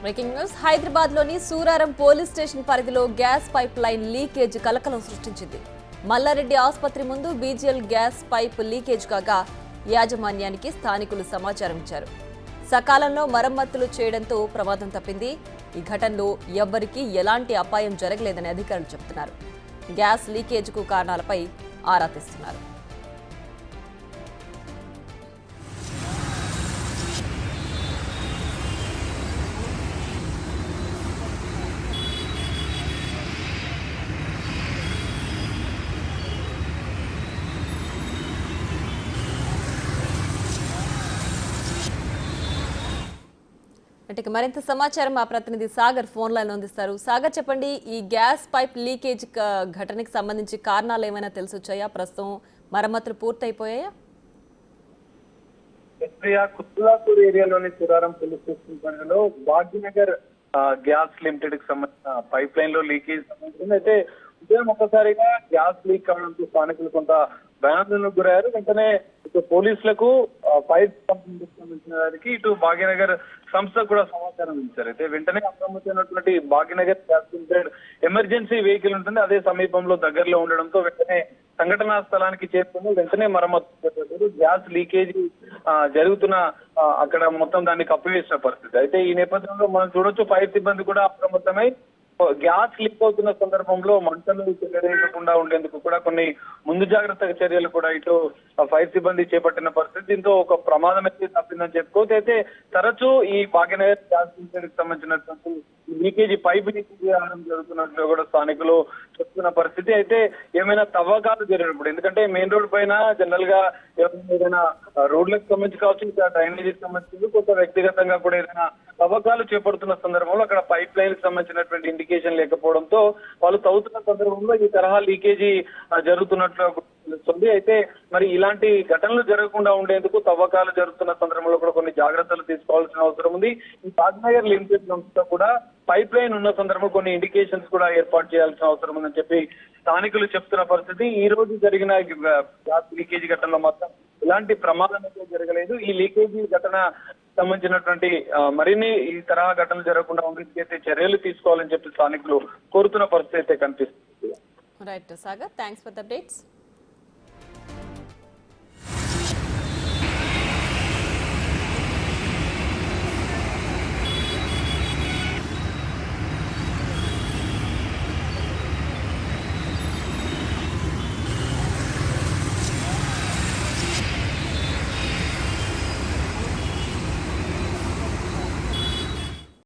Breaking news Hyderabad లోని Suraram police station పరిధిలో gas pipe line leakage కలకలం సృష్టించింది. మల్లారెడ్డి ఆసుపత్రి ముందు బీజీఎల్ గ్యాస్ పైప్ లీకేజ్ కాగా యాజమాన్యానికి స్థానికులు సమాచారం ఇచ్చారు. సకాలంలో మరమ్మతులు చేయడంతో ప్రమాదం తప్పింది. ఈ ఘటనలో ఎవ్వరికీ ఎలాంటి అపాయం జరగలేదని అధికారులు చెబుతున్నారు. గ్యాస్ లీకేజ్కు కారణాలపై ఆరా తీస్తున్నారు. అంటే మరింత సమాచారం మా ప్రతినిధి సాగర్ ఫోన్ లైన్ అందిస్తారు. సాగర్, చెప్పండి, ఈ గ్యాస్ పైప్ లీకేజ్ ఘటనకి సంబంధించి కారణాలు ఏమైనా తెలిసొచ్చాయా? ప్రస్తుతం మరమ్మతులు పూర్తయిపోయాయా? కుత్లాపూర్ ఏరియాలోని సూరారం పోలీస్ స్టేషన్ పరిధిలో భాగ్యనగర్ గ్యాస్ లిమిటెడ్ కి సంబంధించిన పైప్ లైన్ లో లీకేజ్ సంబంధించింది. అయితే ఉదయం ఒక్కసారిగా గ్యాస్ లీక్ కావడంతో స్థానికులు కొంత భయాందోళనకు గురయ్యారు. వెంటనే ఇటు పోలీసులకు ఫైర్ సంబంధించిన వారికి ఇటు భాగ్యనగర్ సంస్థకు కూడా సమాచారం ఇచ్చారు. అయితే వెంటనే అప్రమత్తమైనటువంటి Bhagyanagar Gas Limited emergency vehicle ఉంటుంది, అదే సమీపంలో దగ్గరలో ఉండడంతో వెంటనే సంఘటనా స్థలానికి చేరుకుని వెంటనే మరమ్మతు గ్యాస్ లీకేజ్ జరుగుతున్న అక్కడ మొత్తం దాన్ని కప్పివేసిన పరిస్థితి. అయితే ఈ నేపథ్యంలో మనం చూడొచ్చు, ఫైర్ సిబ్బంది కూడా అప్రమత్తమై గ్యాస్ లీక్ అవుతున్న సందర్భంలో మంటలు చెలరేగకుండా ఉండేందుకు కూడా కొన్ని ముందు జాగ్రత్త చర్యలు కూడా ఇటు ఫైర్ సిబ్బంది చేపట్టిన పరిస్థితి. దీంతో ఒక ప్రమాదం అయితే తప్పిందని చెప్పుకోవచ్చు. అయితే తరచూ ఈ భాగ్యనగర్ గ్యాస్ లిమిటెడ్ సంబంధించినటువంటి లీకేజీ పైప్ లీకేజీ జరుగుతున్నట్లు కూడా స్థానికులు చెప్తున్న పరిస్థితి. అయితే ఏమైనా తవ్వకాలు జరిగినప్పుడు, ఎందుకంటే మెయిన్ రోడ్ పైన జనరల్ గా ఏదైనా రోడ్లకు సంబంధించి కావచ్చు, డ్రైనేజీకి సంబంధించి కొంత వ్యక్తిగతంగా కూడా ఏదైనా తవ్వకాలు చేపడుతున్న సందర్భంలో అక్కడ పైప్ లైన్ కి సంబంధించినటువంటి ఇండికేషన్ లేకపోవడంతో వాళ్ళు తవ్వుతున్న సందర్భంలో ఈ తరహా లీకేజీ జరుగుతున్నట్లు తెలుస్తుంది. అయితే మరి ఇలాంటి ఘటనలు జరగకుండా ఉండేందుకు తవ్వకాలు జరుగుతున్న సందర్భంలో కూడా కొన్ని జాగ్రత్తలు తీసుకోవాల్సిన అవసరం ఉంది. ఈ భాగ్యనగర్ లిమిటెడ్ సంస్థ కూడా పైప్ లైన్ ఉన్న సందర్భంలో కొన్ని ఇండికేషన్స్ కూడా ఏర్పాటు చేయాల్సిన అవసరం ఉందని చెప్పి స్థానికులు చెప్తున్న పరిస్థితి. ఈ రోజు జరిగిన గ్యాస్ లీకేజీ ఘటనలో మాత్రం ఎలాంటి ప్రమాదం అయితే జరగలేదు. ఈ లీకేజీ ఘటన సంబంధించినటువంటి మరిన్ని ఈ తరహా ఘటనలు జరగకుండా ఉండేందుకైతే చర్యలు తీసుకోవాలని చెప్పి స్థానికులు కోరుతున్న పరిస్థితి అయితే కనిపిస్తుంది. Right Sagar, thanks for the updates.